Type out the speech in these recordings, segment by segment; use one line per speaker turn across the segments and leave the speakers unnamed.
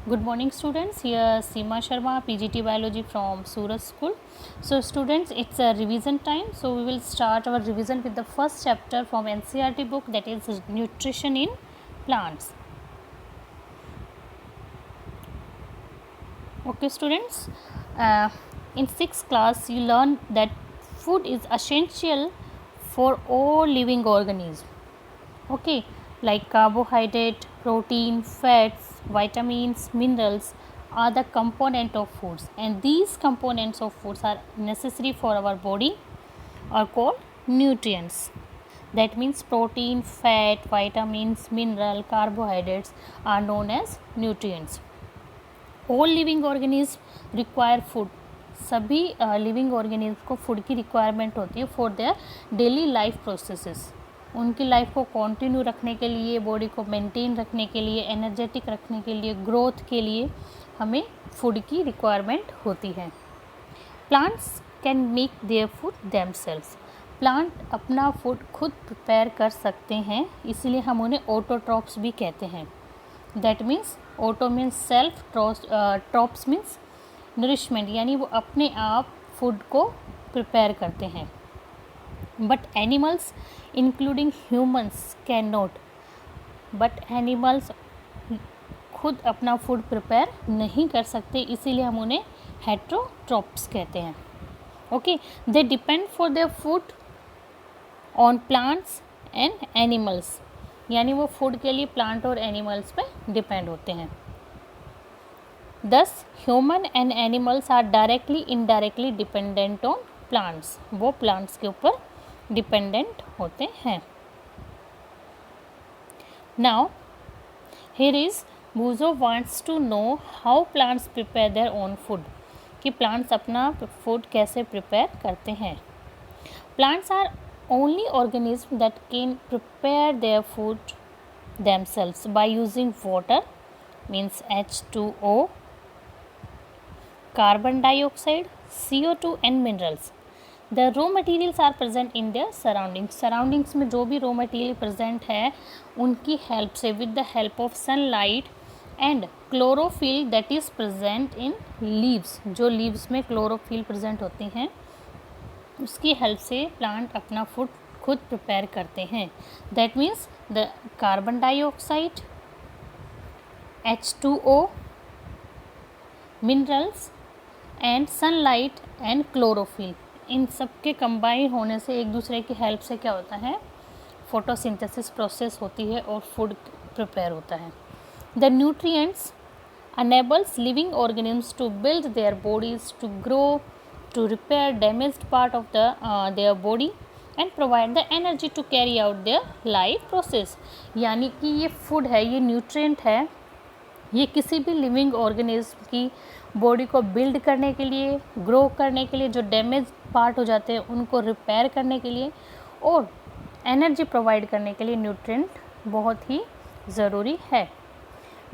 Good morning students, here Seema Sharma, PGT Biology from Surat School. So students, it's a revision time. So we will start our revision with the first chapter from NCERT book, that is Nutrition in Plants. Okay students, in 6th class you learn that food is essential for all living organisms. Okay, like carbohydrate, protein, fats, vitamins, minerals are the component of foods, and these components of foods are necessary for our body are called nutrients. That means protein, fat, vitamins, mineral, carbohydrates are known as nutrients. All living organisms require food. सभी living organism को food की requirement होती है for their daily life processes. उनकी life को continue रखने के लिए, बॉडी को मेंटेन रखने के लिए, एनर्जेटिक रखने के लिए, ग्रोथ के लिए हमें फूड की रिक्वायरमेंट होती है. Plants can make their food themselves. Plant अपना फूड खुद प्रिपेयर कर सकते हैं, इसलिए हम उन्हें ऑटोट्रॉप्स भी कहते हैं. That means auto means self, trophs means nourishment, यानी वो अपने आप फूड को प्रिपेयर करते हैं. But animals including humans can not. But animals खुद अपना फूड प्रिपेयर नहीं कर सकते, इसीलिए हम उन्हें हेट्रोट्रॉप्स कहते हैं. Okay, they depend for their food on plants and animals, यानी वो फूड के लिए प्लांट और एनिमल्स पे डिपेंड होते हैं. दस human and animals are directly indirectly dependent on plants. वो प्लांट्स के ऊपर डिपेंडेंट होते हैं. Now here is Boojo wants to know how plants prepare their own food, कि प्लांट्स अपना फूड कैसे प्रिपेयर करते हैं. Plants are only organisms that can prepare their food themselves by using water, means H2O, carbon dioxide, CO2 and minerals. The raw materials are present in their surroundings. Surroundings में जो भी raw material present है उनकी help से, with the help of sunlight and chlorophyll that is present in leaves, जो leaves में chlorophyll present होती हैं, उसकी हेल्प से प्लांट अपना फूड खुद प्रिपेयर करते हैं. That means the carbon dioxide, H2O, minerals and sunlight and chlorophyll, इन सब के कंबाइन होने से एक दूसरे की हेल्प से क्या होता है, फोटोसिंथेसिस प्रोसेस होती है और फूड प्रिपेयर होता है. The nutrients enables living organisms to build their bodies, to grow, to repair damaged part of their body and provide the energy to carry out their life process. यानी कि ये food है, ये nutrient है, ये किसी भी लिविंग ऑर्गेनिज्म की बॉडी को बिल्ड करने के लिए, ग्रो करने के लिए, जो डैमेज पार्ट हो जाते हैं उनको रिपेयर करने के लिए और एनर्जी प्रोवाइड करने के लिए न्यूट्रिएंट बहुत ही ज़रूरी है.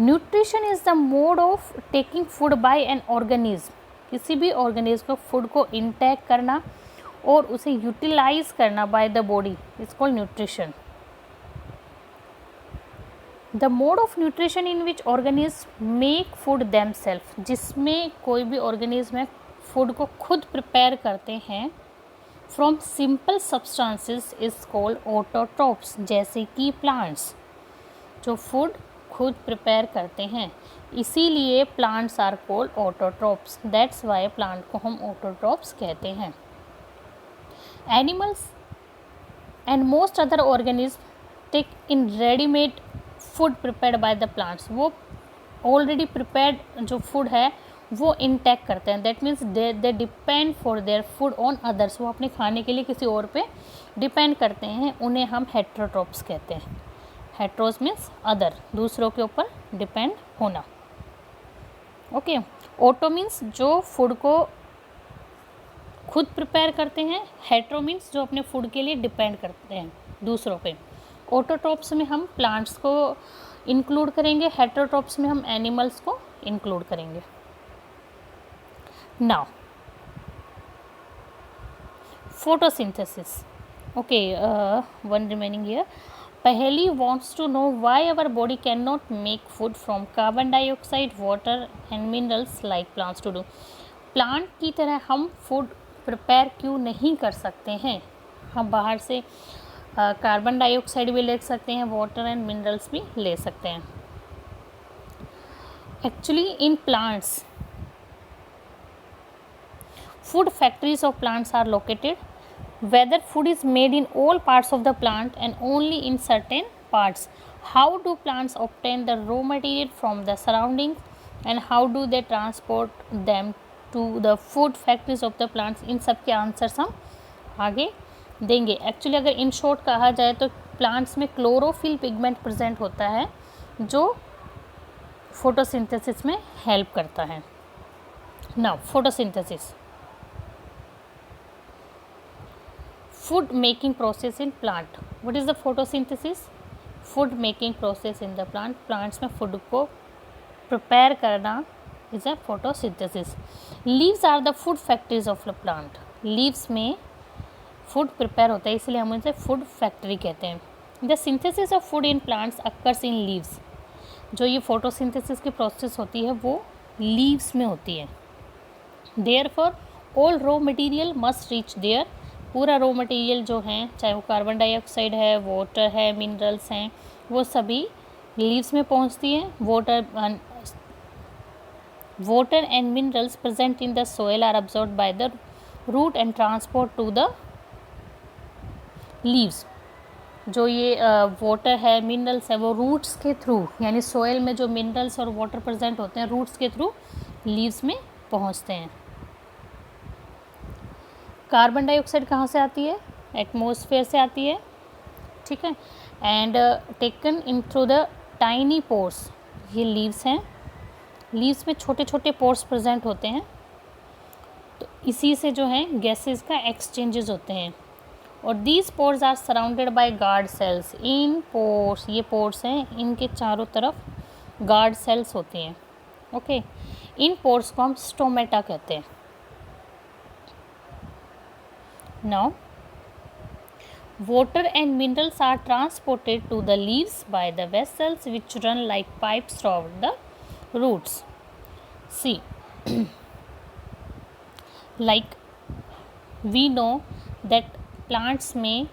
Nutrition is the mode of taking food by an organism. किसी भी ऑर्गेनिज्म को फूड को इंटेक करना और उसे यूटिलाइज करना by the body is called nutrition. The mode of nutrition in which organism make food themselves, जिसमें कोई भी ऑर्गेनिज्म है फूड को खुद प्रिपेयर करते हैं from simple substances is called autotrophs. जैसे कि प्लांट्स जो फूड खुद प्रिपेयर करते हैं, इसीलिए plants are called autotrophs. That's why plant को हम ऑटोट्रॉप्स कहते हैं. Animals and most other organism take in readymade food prepared by the plants. वो ऑलरेडी प्रिपेयर्ड जो फूड है वो इंटेक करते हैं. That means they depend for their food on others. वो अपने खाने के लिए किसी और पे डिपेंड करते हैं, उन्हें हम हेट्रोट्रॉप्स कहते हैं. हेट्रोस मीन्स अदर, दूसरों के ऊपर डिपेंड होना. ओके, ऑटो मीन्स जो फूड को खुद प्रिपेयर करते हैं, हेट्रो मीन्स जो अपने फूड के लिए डिपेंड करते हैं दूसरों पे. ऑटोट्रॉप्स में हम प्लांट्स को इंक्लूड करेंगे, हेट्रोट्रॉप्स में हम एनिमल्स को इंक्लूड करेंगे. Now photosynthesis. Okay, one remaining here. पहली wants to know why our body cannot make food from carbon dioxide, water and minerals like plants to do. Plant की तरह हम फूड प्रिपेयर क्यों नहीं कर सकते हैं? हम बाहर से कार्बन डाइऑक्साइड भी ले सकते हैं, वाटर एंड मिनरल्स भी ले सकते हैं. Actually in plants, food factories of plants are located. Whether food is made in all parts of the plant and only in certain parts. How do plants obtain the raw material from the surroundings and how do they transport them to the food factories of the plants? इन सब के answers हम आगे देंगे. Actually अगर in short कहा जाए तो plants में क्लोरोफिल पिगमेंट प्रेजेंट होता है जो फोटोसिंथेसिस में हेल्प करता है. Now photosynthesis, food making process in plant. What is the photosynthesis? Food making process in the plant. Plants में food को prepare करना is a photosynthesis. Leaves are the food factories of the plant. Leaves में food prepare होता है, इसलिए हम इसे food factory कहते हैं. The synthesis of food in plants occurs in leaves. जो ये photosynthesis की process होती है वो leaves में होती है. Therefore, all raw material must reach there. पूरा रॉ मटेरियल जो हैं, चाहे वो कार्बन डाइऑक्साइड है, वाटर है, मिनरल्स हैं, वो सभी लीव्स में पहुंचती हैं. Water and minerals present in the soil are absorbed by the root and transport to the leaves. जो ये वाटर है, मिनरल्स है, वो रूट्स के थ्रू, यानी सोइल में जो मिनरल्स और वाटर प्रेजेंट होते हैं रूट्स के थ्रू लीव्स में पहुंचते हैं. कार्बन डाइऑक्साइड कहाँ से आती है? एटमॉस्फेयर से आती है, ठीक है. And taken in through the tiny pores. ये लीव्स हैं, लीव्स में छोटे छोटे पोर्स प्रेजेंट होते हैं, तो इसी से जो है गैसेस का एक्सचेंजेस होते हैं. और these pores are surrounded by guard cells. इन पोर्स, ये पोर्स हैं, इनके चारों तरफ गार्ड सेल्स होती हैं. ओके, इन पोर्स को हम स्टोमेटा कहते हैं. Now, water and minerals are transported to the leaves by the vessels which run like pipes through the roots. See, like we know that plants में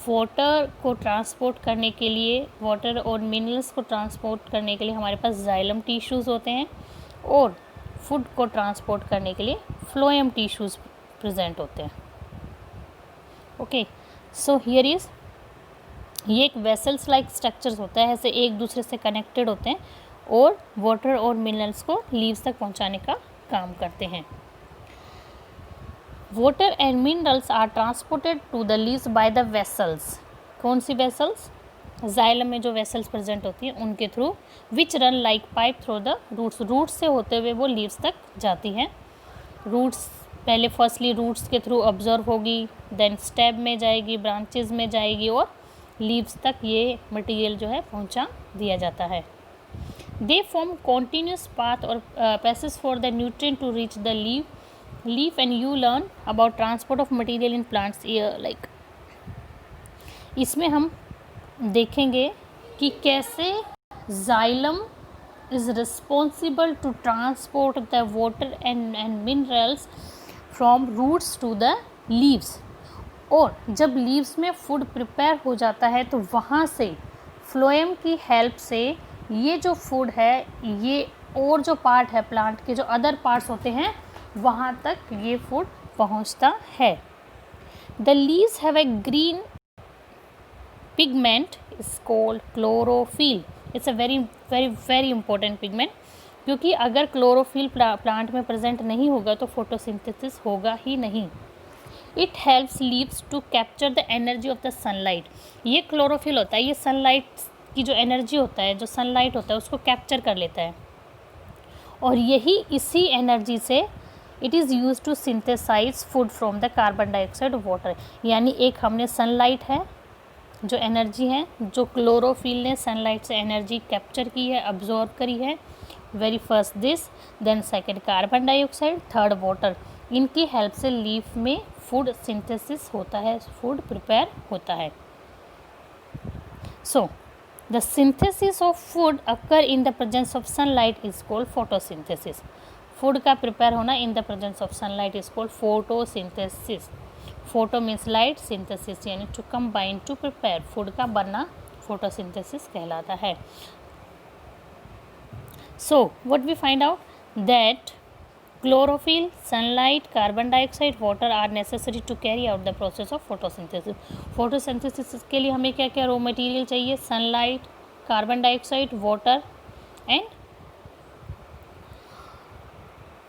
वाटर को transport करने के लिए, वाटर और मिनरल्स को ट्रांसपोर्ट करने के लिए हमारे पास जाइलम टिश्यूज़ होते हैं और फूड को ट्रांसपोर्ट करने के लिए फ्लोएम टिश्यूज़ प्रेजेंट होते हैं. ओके, सो हियर इज़, ये एक वेसल्स लाइक स्ट्रक्चर्स होता है, ऐसे एक दूसरे से कनेक्टेड होते हैं और वाटर और मिनरल्स को लीव्स तक पहुंचाने का काम करते हैं. Water and minerals are transported to the leaves by the vessels. कौन सी वेसल्स? जाइलम में जो वेसल्स प्रेजेंट होती हैं उनके थ्रू. Which run like pipe through the roots. Roots से होते हुए वो लीव्स तक जाती हैं. रूट्स पहले फर्स्टली रूट्स के थ्रू ऑब्जर्व होगी, देन स्टेम में जाएगी, ब्रांचेस में जाएगी और लीव्स तक ये मटेरियल जो है पहुंचा दिया जाता है. दे फॉर्म कॉन्टीन्यूस पाथ और passage for the nutrient to reach the leaf and you learn about transport of material in plants. Like इसमें हम देखेंगे कि कैसे xylem is responsible to transport the water and minerals from roots to the leaves. और जब leaves में food prepare हो जाता है तो वहाँ से फ्लोएम की हेल्प से ये जो फूड है, ये और जो पार्ट है प्लांट के, जो अदर पार्ट्स होते हैं, वहाँ तक ये फूड पहुँचता है. The leaves have a green pigment is called chlorophyll. It's a very very very important pigment, क्योंकि अगर क्लोरोफिल प्लांट में प्रेजेंट नहीं होगा तो फोटोसिंथेसिस होगा ही नहीं. It helps leaves to capture the energy of the sunlight. ये क्लोरोफिल होता है, ये सनलाइट की जो एनर्जी होता है, जो सनलाइट होता है, उसको कैप्चर कर लेता है और यही इसी एनर्जी से it is use to synthesize food from the carbon dioxide और वाटर. यानी एक हमने सनलाइट है जो एनर्जी है, जो क्लोरोफिल ने सनलाइट से एनर्जी कैप्चर की है, अब्जॉर्ब करी है. Very first this, then second carbon dioxide, third water. इनकी हेल्प से लीफ में फूड सिंथेसिस होता है, फूड प्रिपेयर होता है. So the synthesis of food occur in the presence of sunlight is called photosynthesis. Food का प्रिपेयर होना in the presence of sunlight is called photosynthesis. Photo means light, synthesis यानी to combine to prepare. Food का बनना photosynthesis कहलाता है. So what we find out that chlorophyll, sunlight, carbon dioxide, water are necessary to carry out the process of photosynthesis. photosynthesis के लिए हमें क्या क्या रॉ मटेरियल चाहिए? Sunlight, carbon dioxide, water and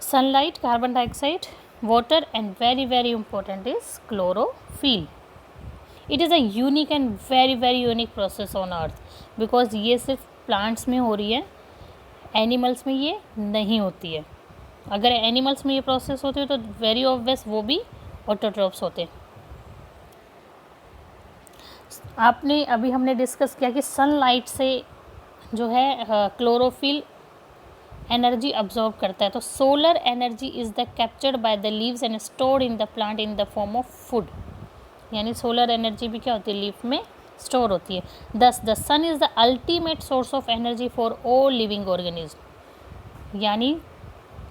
sunlight, carbon dioxide, water and very important is chlorophyll. It is a unique and very unique process on earth because ये सिर्फ plants में हो रही है, animals में ये नहीं होती है. अगर animals में ये process होती है तो very obvious वो भी autotrophs होते. आपने अभी हमने डिस्कस किया कि सनलाइट से जो है क्लोरोफिल एनर्जी अब्जॉर्ब करता है. तो solar energy is the captured by the leaves and stored in the plant in the form of food. यानी सोलर एनर्जी भी क्या होती है? लीफ में स्टोर होती है. Thus the sun is the ultimate source of energy for all living organism. यानी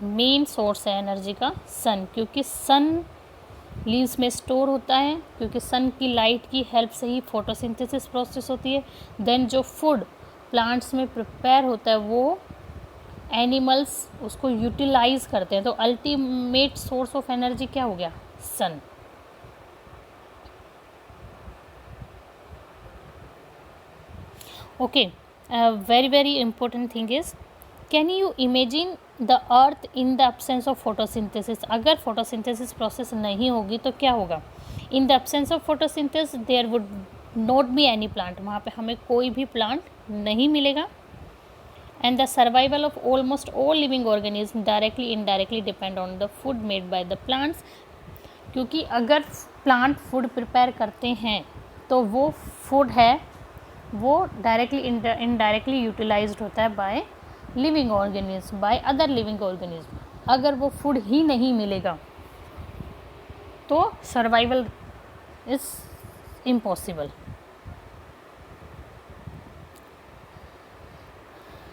main source है एनर्जी का सन, क्योंकि सन लीव्स में स्टोर होता है, क्योंकि सन की लाइट की हेल्प से ही फोटोसिंथेसिस प्रोसेस होती है. देन जो फूड प्लांट्स में प्रिपेयर होता है वो एनिमल्स उसको यूटिलाइज करते हैं. तो अल्टीमेट सोर्स ऑफ एनर्जी क्या हो गया? Sun. Okay, very important thing is, can you imagine the earth in the absence of photosynthesis? अगर photosynthesis process नहीं होगी तो क्या होगा? In the absence of photosynthesis there would not be any plant. वहाँ पे हमें कोई भी plant नहीं मिलेगा. And the survival of almost all living organisms directly indirectly depend on the food made by the plants. क्योंकि अगर प्लांट फूड प्रिपेयर करते हैं तो वो फूड है वो डायरेक्टली इनडायरेक्टली यूटिलाइज्ड होता है by living organism, by other living organism. अगर वो फूड ही नहीं मिलेगा तो survival is impossible.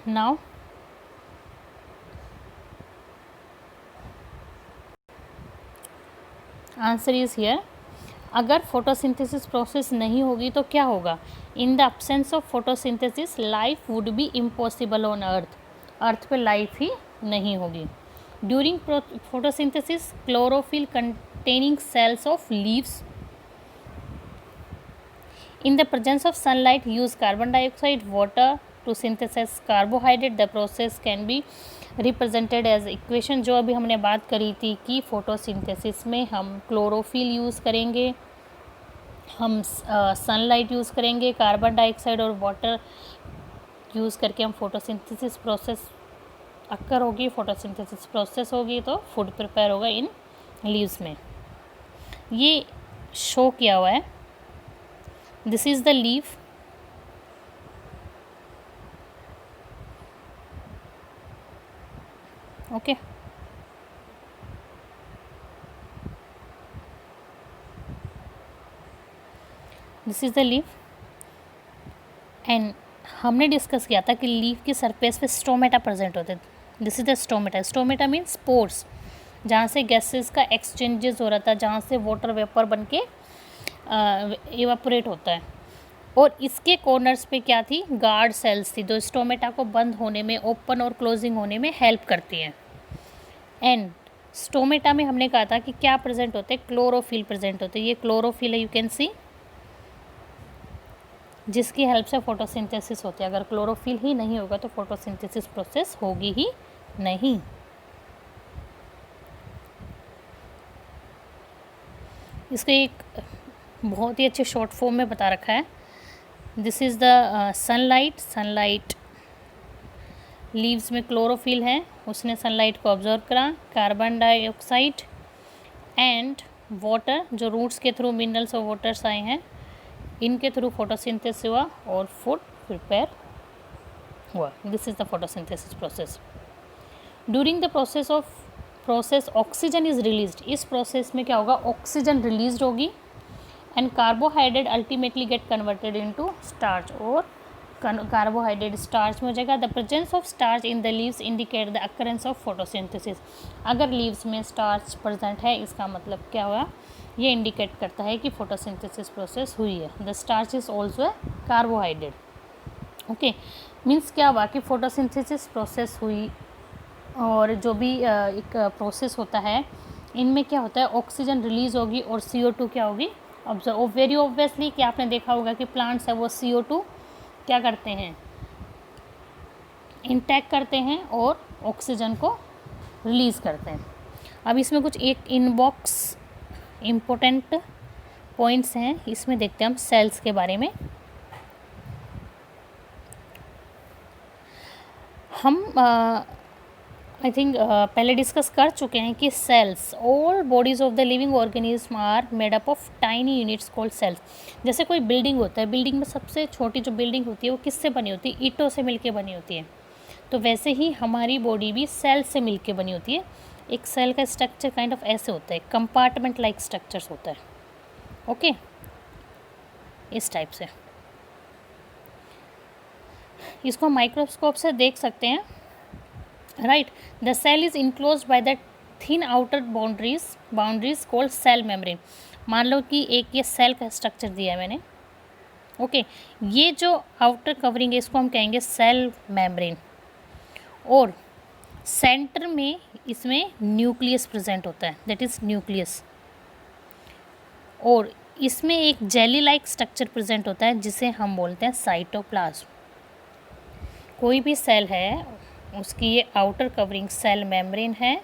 Now answer is here. अगर फोटोसिंथेसिस प्रोसेस नहीं होगी तो क्या होगा? In the absence of photosynthesis life would be impossible on earth. Earth पे लाइफ ही नहीं होगी. During photosynthesis chlorophyll containing cells of leaves in the presence of sunlight use carbon dioxide, water to synthesize carbohydrate. The process can be represented as equation. जो अभी हमने बात करी थी कि फोटोसिंथेसिस में हम क्लोरोफिल यूज़ करेंगे, हम सनलाइट यूज़ करेंगे, कार्बन डाइऑक्साइड और वाटर यूज़ करके हम फोटोसिंथेसिस प्रोसेस अक्कर होगी. फोटोसिंथेसिस प्रोसेस होगी तो फूड प्रिपेयर होगा इन लीव्स में. ये शो किया हुआ है. This is the leaf. Okay. This is the leaf. And हमने डिस्कस किया था कि लीफ की सरफेस पे स्टोमेटा प्रेजेंट होते हैं. This is the stomata. Stomata means spores, जहाँ से गैसेस का एक्सचेंजेस हो रहा था, जहाँ से वाटर वेपर बन के इवापोरेट होता है. और इसके कॉर्नर्स पे क्या थी? गार्ड सेल्स थी जो स्टोमेटा को बंद होने में, ओपन और क्लोजिंग होने में हेल्प करती हैं. एंड स्टोमेटा में हमने कहा था कि क्या प्रेजेंट होते हैं? क्लोरोफिल प्रेजेंट होते हैं. ये क्लोरोफिल है, यू कैन सी, जिसकी हेल्प से फोटोसिंथेसिस होती है. अगर क्लोरोफिल ही नहीं होगा तो फोटोसिंथेसिस प्रोसेस होगी ही नहीं. इसको एक बहुत ही अच्छे शॉर्ट फॉर्म में बता रखा है. This is the sunlight. Sunlight leaves में क्लोरोफिल है, उसने सनलाइट को ऑब्जर्व करा. कार्बन डाइऑक्साइड एंड वाटर, जो रूट्स के थ्रू मिनरल्स और वाटर्स आए हैं, इनके थ्रू फोटोसिंथेसिस हुआ और फूड प्रिपेयर हुआ. This is the photosynthesis process. During the process oxygen is released. इस प्रोसेस में क्या होगा? ऑक्सीजन रिलीज्ड होगी and carbohydrate ultimately get converted into starch और carbohydrate starch में हो जाएगा. The presence of starch in the leaves indicate the occurrence of photosynthesis. अगर leaves में starch present है इसका मतलब क्या हुआ, ये indicate करता है कि photosynthesis process हुई है. The starch is also a carbohydrate. Okay, means क्या हुआ कि photosynthesis process हुई और जो भी एक प्रोसेस होता है इनमें क्या होता है, ऑक्सीजन रिलीज़ होगी और CO2 क्या होगी, ऑब्जर्व. वेरी ऑब्वियसली कि आपने देखा होगा कि प्लांट्स है वो CO2 क्या करते हैं, इंटैक करते हैं और ऑक्सीजन को रिलीज़ करते हैं. अब इसमें कुछ एक इनबॉक्स इम्पोर्टेंट पॉइंट्स हैं, इसमें देखते हैं हम सेल्स के बारे में. हम आई थिंक पहले डिस्कस कर चुके हैं कि cells, all bodies of the living organism are made up of tiny units called cells. जैसे कोई बिल्डिंग होता है, बिल्डिंग में सबसे छोटी जो बिल्डिंग होती है वो किससे बनी होती है, ईंटों से मिलके बनी होती है. तो वैसे ही हमारी बॉडी भी सेल से मिलके बनी होती है. एक सेल का स्ट्रक्चर काइंड ऑफ ऐसे होता है, कंपार्टमेंट लाइक स्ट्रक्चर्स होता है. ओके, इस टाइप से इसको माइक्रोस्कोप से देख सकते हैं. Right, the cell is enclosed by the thin outer boundaries called cell membrane. मान लो कि एक ये सेल का स्ट्रक्चर दिया है मैंने. ओके, ये जो आउटर कवरिंग है इसको हम कहेंगे सेल मेम्ब्रेन. और सेंटर में इसमें न्यूक्लियस प्रेजेंट होता है, दैट इज न्यूक्लियस. और इसमें एक जेली लाइक स्ट्रक्चर प्रेजेंट होता है जिसे हम बोलते हैं साइटोप्लाज्म. कोई भी सेल है उसकी ये आउटर कवरिंग सेल मेम्ब्रेन है,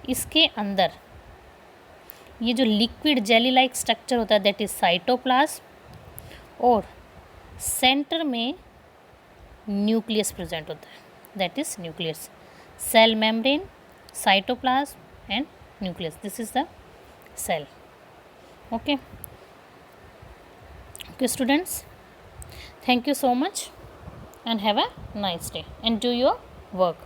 इसके अंदर ये जो लिक्विड जेली लाइक स्ट्रक्चर होता है दैट इज साइटोप्लाज्म. और सेंटर में न्यूक्लियस प्रेजेंट होता है, that is nucleus. Cell membrane, cytoplasm and nucleus, this is the cell. Okay students, thank you so much and have a nice day and do your work.